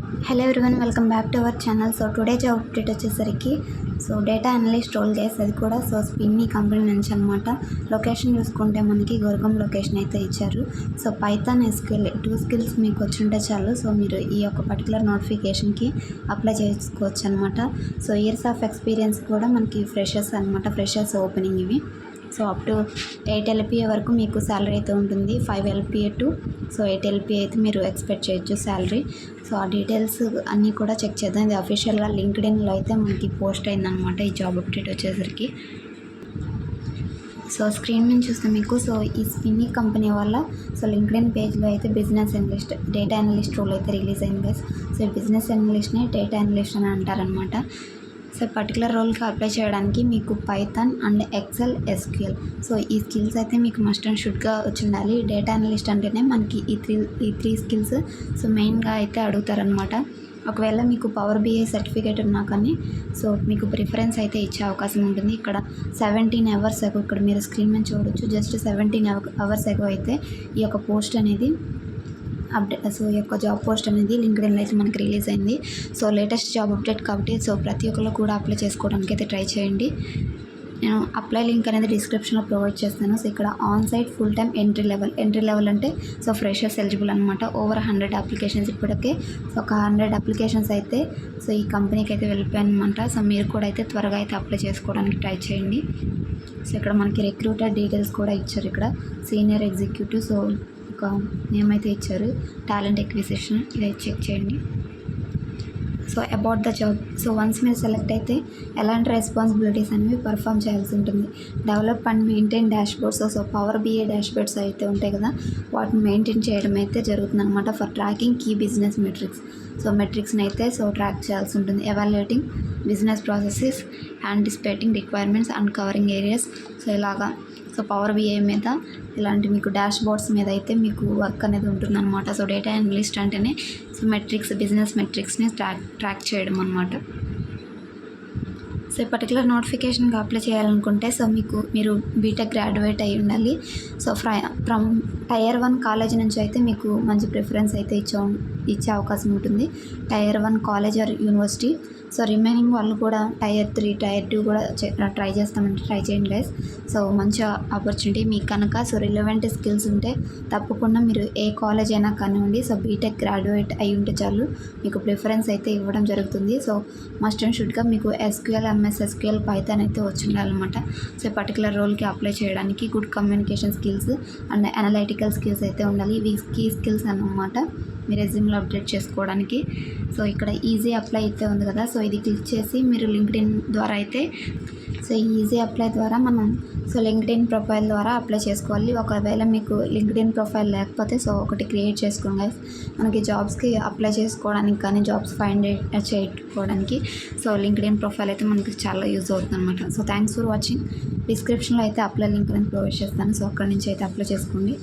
Hello everyone, welcome back to our channel. So today job update వచ్చేసరికి data analyst role చేసి అది కూడా స్పిన్ని company నుంచి అనమాట. లొకేషన్ చూసుకుంటే మనకి గురగం లొకేషన్ అయితే ఇచ్చారు. పైథాన్ ఎస్క్యూఎల్ 2 స్కిల్స్ మీకు వచ్చి ఉంటే చాలు. మీరు ఈ యొక్క పర్టికులర్ నోటిఫికేషన్కి అప్లై చేసుకోవచ్చు అనమాట. ఇయర్స్ ఆఫ్ ఎక్స్పీరియన్స్ కూడా మనకి ఫ్రెషర్స్ అనమాట, ఫ్రెషర్స్ ఓపెనింగ్ ఇవి. అప్ టు 8 LPA వరకు మీకు శాలరీ అయితే ఉంటుంది. 5 LPA టు 8 LPA అయితే మీరు ఎక్స్పెక్ట్ చేయొచ్చు శాలరీ. ఆ డీటెయిల్స్ అన్నీ కూడా చెక్ చేద్దాం. ఇది అఫీషియల్గా లింక్డ్ఇన్లో అయితే మనకి పోస్ట్ అయిందనమాట ఈ జాబ్ అప్డేట్ వచ్చేసరికి. స్క్రీన్ మీద చూస్తే మీకు ఈ స్పిన్ని కంపెనీ వల్ల లింక్డ్ఇన్ పేజ్లో అయితే business analyst, data analyst role అయితే రిలీజ్ అయింది గైస్. ఈ బిజినెస్ అనలిస్ట్ని డేటా అనలిస్ట్ అని అంటారనమాట. పర్టికులర్ రోల్కి అప్లై చేయడానికి మీకు పైథాన్ అండ్ ఎక్సెల్, ఎస్క్యూఎల్ ఈ స్కిల్స్ అయితే మీకు మస్ట్ అండ్ షుడ్గా వచ్చి ఉండాలి. డేటా అనలిస్ట్ అంటేనే మనకి ఈ త్రీ స్కిల్స్ మెయిన్గా అయితే అడుగుతారనమాట. ఒకవేళ మీకు పవర్ BI సర్టిఫికేట్ ఉన్నా కానీ మీకు ప్రిఫరెన్స్ అయితే ఇచ్చే అవకాశం ఉంటుంది. ఇక్కడ 17 అవర్స్ అగో, ఇక్కడ మీరు స్క్రీన్ మీద చూడవచ్చు, జస్ట్ 17 అవర్స్ అగో అయితే ఈ యొక్క పోస్ట్ అనేది అప్డేట్. ఈ యొక్క జాబ్ పోస్ట్ అనేది లింక్డ్ఇన్లో అయితే మనకి రిలీజ్ అయింది. లేటెస్ట్ జాబ్ అప్డేట్ కాబట్టి ప్రతి ఒక్కరు కూడా అప్లై చేసుకోవడానికి అయితే ట్రై చేయండి. నేను అప్లై లింక్ అనేది డిస్క్రిప్షన్లో ప్రొవైడ్ చేస్తాను. ఇక్కడ on site full time entry level అంటే ఫ్రెషర్స్ ఎలిజిబుల్ అనమాట. ఓవర్ 100 అప్లికేషన్స్ ఇప్పటికే ఒక 100 అప్లికేషన్స్ అయితే ఈ కంపెనీకి అయితే వెళ్ళిపోయానమాట. మీరు కూడా అయితే త్వరగా అయితే అప్లై చేసుకోవడానికి ట్రై చేయండి. ఇక్కడ మనకి రిక్రూటర్ డీటెయిల్స్ కూడా ఇచ్చారు. ఇక్కడ సీనియర్ ఎగ్జిక్యూటివ్ ఒక నేమ్ అయితే ఇచ్చారు, టాలెంట్ ఎక్విజిషన్, ఇది చెక్ చేయండి. About the job. వన్స్ మీరు సెలెక్ట్ అయితే ఎలాంటి రెస్పాన్సిబిలిటీస్ అనేవి పర్ఫామ్ చేయాల్సి ఉంటుంది. Develop and maintain dashboards. Power BI dashboards అయితే ఉంటాయి కదా, వాటిని మెయింటైన్ చేయడం అయితే జరుగుతుంది అనమాట. For tracking key business metrics. మెట్రిక్స్ని అయితే ట్రాక్ చేయాల్సి ఉంటుంది. Evaluating business processes, anticipating requirements and covering areas. ఇలాగా పవర్ BI మీద ఇలాంటి మీకు డాష్ బోర్డ్స్ మీద అయితే మీకు వర్క్ అనేది ఉంటుందన్నమాట. డేటా అనలిస్ట్ అంటేనే మెట్రిక్స్, బిజినెస్ మెట్రిక్స్ని ట్రాక్ చేయడం అనమాట. పర్టికులర్ నోటిఫికేషన్కి అప్లై చేయాలనుకుంటే మీరు బీటెక్ గ్రాడ్యుయేట్ అయి ఉండాలి. ఫ్రమ్ టైర్ 1 కాలేజ్ నుంచి అయితే మీకు మంచి ప్రిఫరెన్స్ అయితే ఇచ్చే అవకాశం ఉంటుంది. Tier 1 college or university. Remaining వాళ్ళు కూడా టైర్ 3, టైర్ 2 కూడా ట్రై చేస్తామంటే ట్రై చేయండి గైస్. మంచి ఆపర్చునిటీ మీకు కనుక రిలవెంట్ స్కిల్స్ ఉంటే తప్పకుండా మీరు ఏ కాలేజ్ అయినా కానివ్వండి, బీటెక్ గ్రాడ్యుయేట్ అయి ఉంటే చాలు మీకు ప్రిఫరెన్స్ అయితే ఇవ్వడం జరుగుతుంది. మస్ట్ అండ్ షుడ్గా మీకు SQL, MS SQL, పైథాన్ అయితే వచ్చి ఉండాలన్నమాట. పర్టికులర్ రోల్కి అప్లై చేయడానికి good communication skills and analytical skills అయితే ఉండాలి. ఇవి కీ స్కిల్స్ అన్నమాట మీ రెజ్యూమ్లో అప్డేట్ చేసుకోవడానికి. ఇక్కడ ఈజీ అప్లై అయితే ఉంది కదా, ఇది క్లిక్ చేసి మీరు లింక్డ్ఇన్ ద్వారా అయితే ఈజీ అప్లై ద్వారా మనం లింక్డ్ఇన్ ప్రొఫైల్ ద్వారా అప్లై చేసుకోవాలి. ఒకవేళ మీకు లింక్డ్ఇన్ ప్రొఫైల్ లేకపోతే ఒకటి క్రియేట్ చేసుకోండి. మనకి జాబ్స్కి అప్లై చేసుకోవడానికి కానీ జాబ్స్ ఫైండ్ చేసుకోవడానికి లింక్డ్ఇన్ ప్రొఫైల్ అయితే మనకి చాలా యూజ్ అవుతుంది అనమాట. Thanks for watching. డిస్క్రిప్షన్లో అయితే అప్లై లింక్ నేను ప్రొవైడ్ చేస్తాను. అక్కడి నుంచి అయితే అప్లై చేసుకోండి.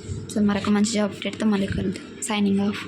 మరొక మంచి జాబ్ అప్డేట్తో మళ్ళీ కలుద్దాం. Signing off.